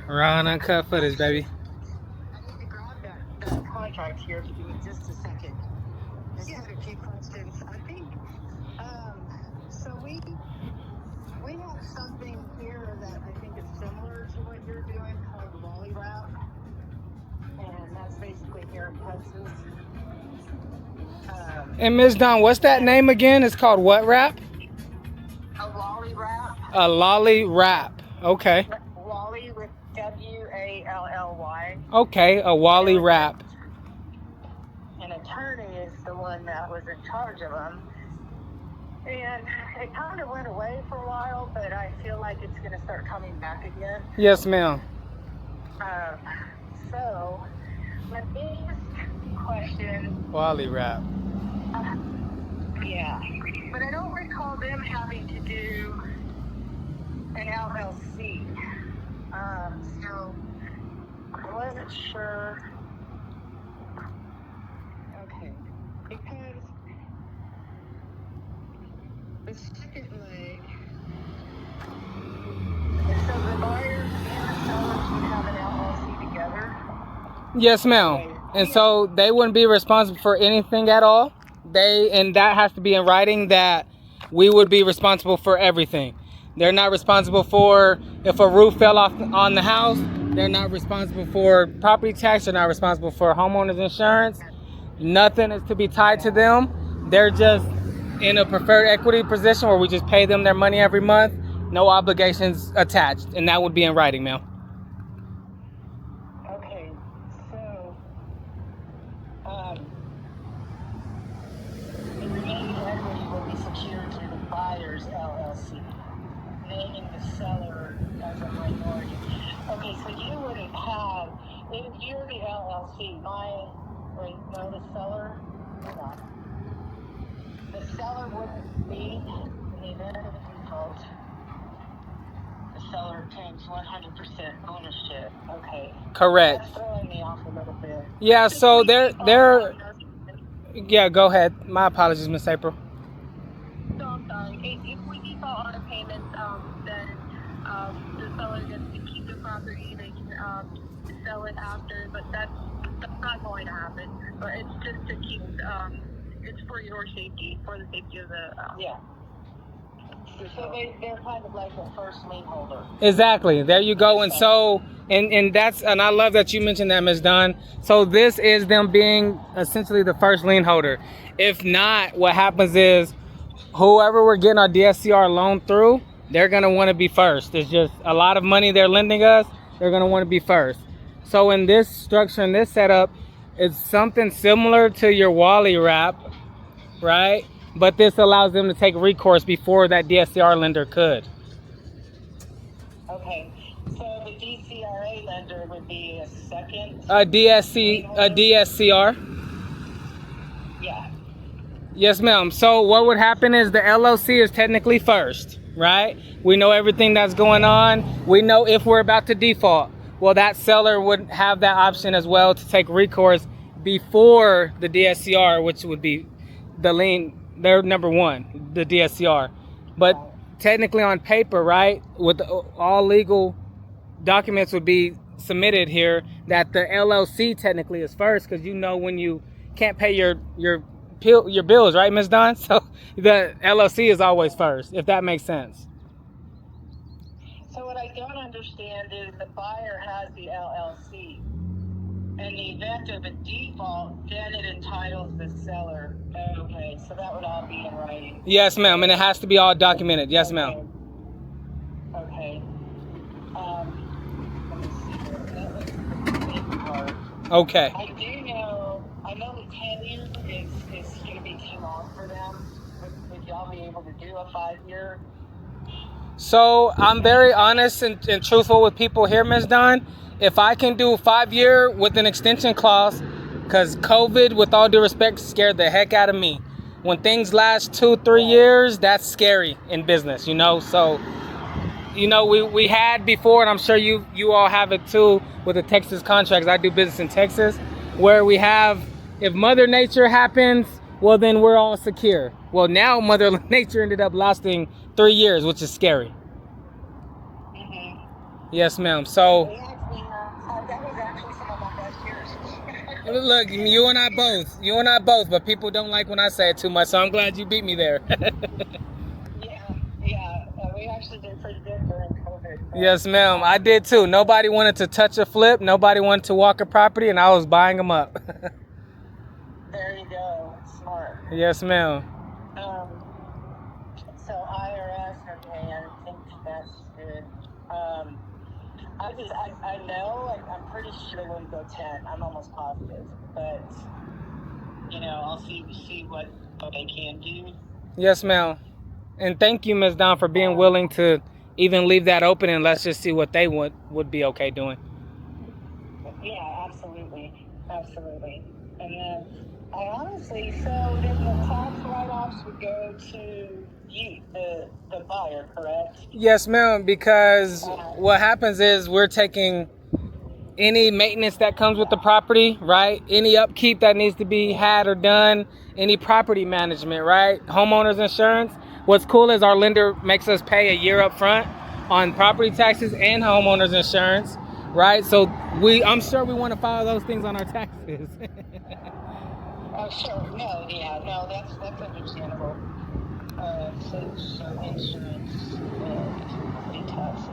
Raw and uncut footage, baby. I need to grab that contract here if you give me just a second. I just had a few questions. I think, so we have something here that I think is similar to what you're doing called lolly wrap. And that's basically here in Texas. And Ms. Dawn, what's that name again? It's called what wrap? A lolly wrap. A lolly wrap. Okay. Wally with W-A-L-L-Y. Okay, a Wally wrap. An attorney is the one that was in charge of them. And it kind of went away for a while, but I feel like it's going to start coming back again. Yes, ma'am. So, my biggest question... Wally wrap. Yeah. But I don't recall them having to do an LLC. So, I wasn't sure. Okay. Because the second leg, so the buyers and the sellers would have an LLC together? Yes, ma'am. And so they wouldn't be responsible for anything at all. And that has to be in writing that we would be responsible for everything. They're not responsible for if a roof fell off on the house. They're not responsible for property tax. They're not responsible for homeowners insurance. Nothing is to be tied to them. They're just in a preferred equity position where we just pay them their money every month. No obligations attached. And that would be in writing, ma'am. Okay, so the remaining equity will be secured to the buyer's LLC, naming the seller as a minority. Okay, so you wouldn't have, if you're the LLC, the seller, no. The seller wouldn't be, in the event of default, the seller obtains 100% ownership. Okay. Correct. That's throwing me off a little bit. Yeah, so they're yeah, go ahead. My apologies, Miss April. So I'm sorry. If we default on a payment, then the seller gets to keep the property. They can sell it after, but that's not going to happen. But it's just to keep. It's for your safety, for the safety of the. Yeah. So they're kind of like a first lien holder. Exactly. There you go. And so, and I love that you mentioned that, Ms. Dunn. So this is them being essentially the first lien holder. If not, what happens is whoever we're getting our DSCR loan through, they're going to want to be first. It's just a lot of money they're lending us. They're going to want to be first. So in this structure, in this setup, it's something similar to your Wally wrap, right? But this allows them to take recourse before that DSCR lender could. Okay, so the DCRA lender would be a second? A DSCR? Yeah. Yes, ma'am. So what would happen is the LLC is technically first, right? We know everything that's going on. We know if we're about to default. Well, that seller would have that option as well to take recourse before the DSCR, which would be the lien. They're number one, the DSCR. But technically on paper, right, with all legal documents would be submitted here that the LLC technically is first, because you know when you can't pay your bills, right, Ms. Dawn? So the LLC is always first, if that makes sense. So what I don't understand is the buyer has the LLC. In the event of a default, then it entitles the seller. Okay, so that would all be in writing. Yes, ma'am, and it has to be all documented. Yes, ma'am. Okay. Let me see here. That was the main part. Okay. I know the 10 years is going to be too long for them. Would y'all be able to do a 5-year? So I'm very honest and truthful with people here, Ms. Dawn. If I can do a 5-year with an extension clause, because COVID, with all due respect, scared the heck out of me. When things last 2-3 years, that's scary in business, you know? So, you know, we had before, and I'm sure you all have it too, with the Texas contracts. I do business in Texas, where we have, if Mother Nature happens, well, then we're all secure. Well, now Mother Nature ended up lasting 3 years, which is scary. Mm-hmm. Yes, ma'am. So Look, you and I both, but people don't like when I say it too much, so I'm glad you beat me there. Yeah. We actually did pretty good during COVID. Yes, ma'am. I did too. Nobody wanted to touch a flip. Nobody wanted to walk a property, and I was buying them up. There you go. Smart. Yes, ma'am. So IRS, okay, I think that's good. I know, like, I'm pretty sure they wouldn't go 10. I'm almost positive, but I'll see what they can do. Yes, ma'am. And thank you, Ms. Don, for being willing to even leave that open, and let's just see what they would be okay doing. Yeah, absolutely. And then I honestly, so then the tax write-offs would go to you, the buyer, correct? Yes, ma'am, because what happens is we're taking any maintenance that comes with the property, right? Any upkeep that needs to be had or done, any property management, right? Homeowners insurance. What's cool is our lender makes us pay a year up front on property taxes and homeowners insurance, right? So I'm sure we want to follow those things on our taxes. Oh, sure. No, that's understandable. So insurance and property taxes.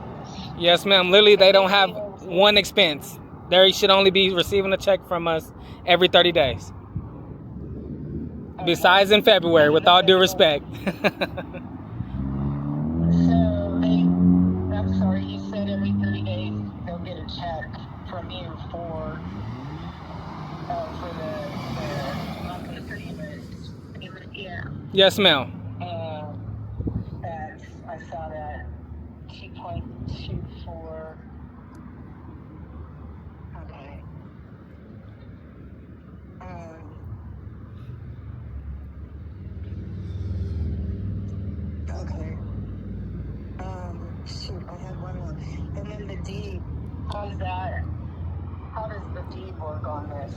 Yes, ma'am. Literally, they don't have one expense. They should only be receiving a check from us every 30 days. Besides in February, with all due respect. I'm sorry, you said every 30 days they'll get a check from you for the monthly payments. Yeah. Yes, ma'am. I saw that 2.24. Okay. Okay. Shoot, I had one more. And then the deed. How does the deed work on this?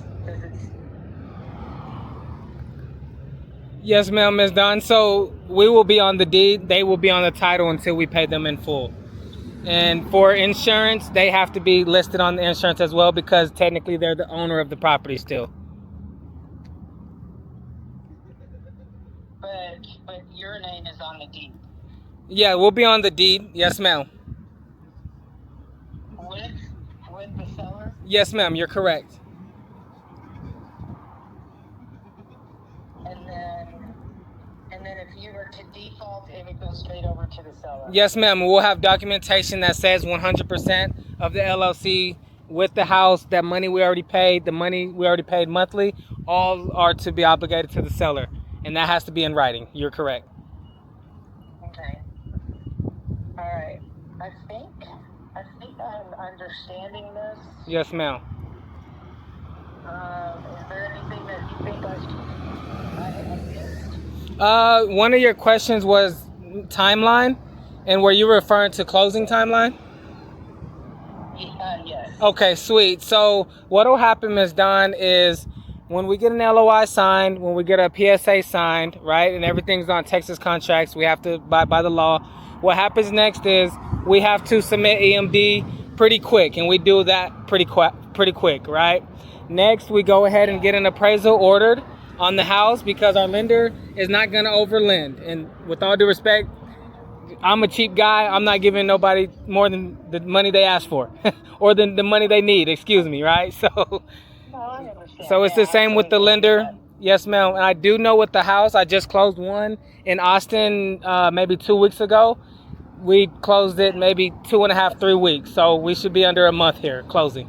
Yes, ma'am, Ms. Don. So we will be on the deed. They will be on the title until we pay them in full. And for insurance, they have to be listed on the insurance as well because technically they're the owner of the property still. But your name is on the deed. Yeah, we'll be on the deed. Yes, ma'am. With the seller? Yes, ma'am. You're correct. And then if you were to default, it would go straight over to the seller. Yes, ma'am. We'll have documentation that says 100% of the LLC with the house, that money we already paid, the money we already paid monthly, all are to be obligated to the seller. And that has to be in writing. You're correct. Okay. All right. I think I'm understanding this. Yes, ma'am. Is there anything that you think I missed? One of your questions was timeline, and were you referring to closing timeline? Yes. Okay, sweet. So what will happen, Ms. Don, is when we get an LOI signed, when we get a PSA signed, right, and everything's on Texas contracts, we have to abide by the law. What happens next is we have to submit EMD pretty quick, and we do that pretty quick, right? Next, we go ahead and get an appraisal ordered on the house because our lender is not going to overlend. And with all due respect, I'm a cheap guy. I'm not giving nobody more than the money they ask for or than the money they need, excuse me, right? So it's the same with the lender. Yes, ma'am. And I do know with the house, I just closed one in Austin maybe 2 weeks ago. We closed it maybe 2.5, 3 weeks. So we should be under a month here closing.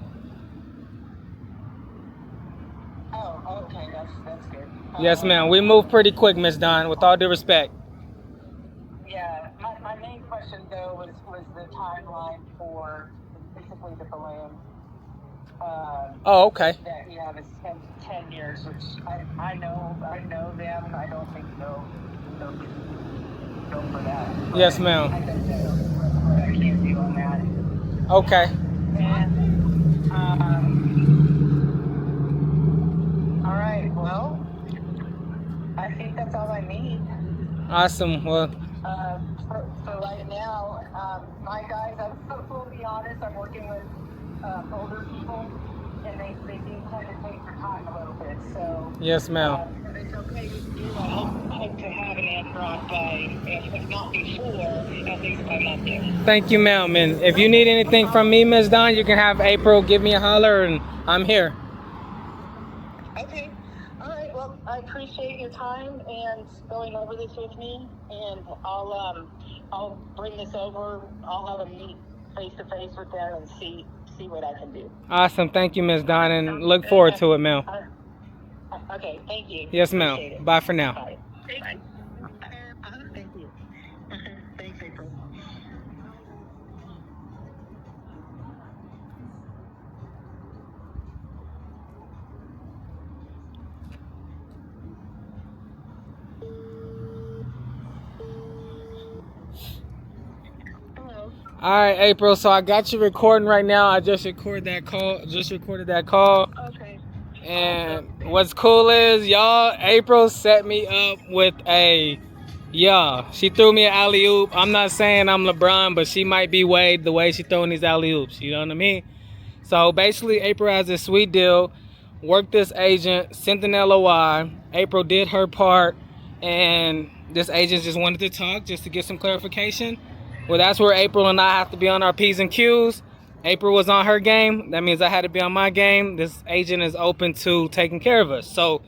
Oh, okay. That's good. Yes, ma'am. We move pretty quick, Miss Don, with all due respect. Yeah. My main question, though, was the timeline for basically the balloon. Oh, okay. That you have is 10 years, which I know them. I don't think they'll go for that. Yes, ma'am. I think that's what I can do on that. Okay. And, all right. Well, I think that's all I need. Awesome. Well, for right now, my guys, I'm totally honest. I'm working with older people. and they do tend to take their time a little bit. So Yes, ma'am. if it's okay with you, I hope to have an answer on by, if not before, at least by Monday. Thank you, ma'am. And if you need anything from me, Ms. Dawn, you can have April give me a holler, and I'm here. Okay. All right. Well, I appreciate your time and going over this with me, and I'll bring this over. I'll have a meet face to face with them and see what I can do. Awesome. Thank you, Ms. Dawn, and look forward to it, ma'am. Okay. Thank you. Yes, Appreciate ma'am. it. Bye for now. Bye. Bye. Thank you. Thanks, April. Hello. All right, April. So I got you recording right now. I just recorded that call. Okay. And what's cool is, y'all, April set me up with she threw me an alley-oop. I'm not saying I'm LeBron, but she might be Wade the way she throwing these alley-oops. You know what I mean? So basically, April has this sweet deal. Worked this agent, sent an LOI. April did her part, and this agent just wanted to talk just to get some clarification. Well, that's where April and I have to be on our P's and Q's. April was on her game. That means I had to be on my game. This agent is open to taking care of us. So,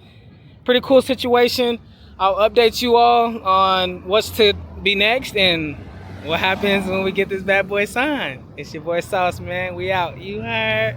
pretty cool situation. I'll update you all on what's to be next and what happens when we get this bad boy signed. It's your boy Sauce, man. We out. You heard.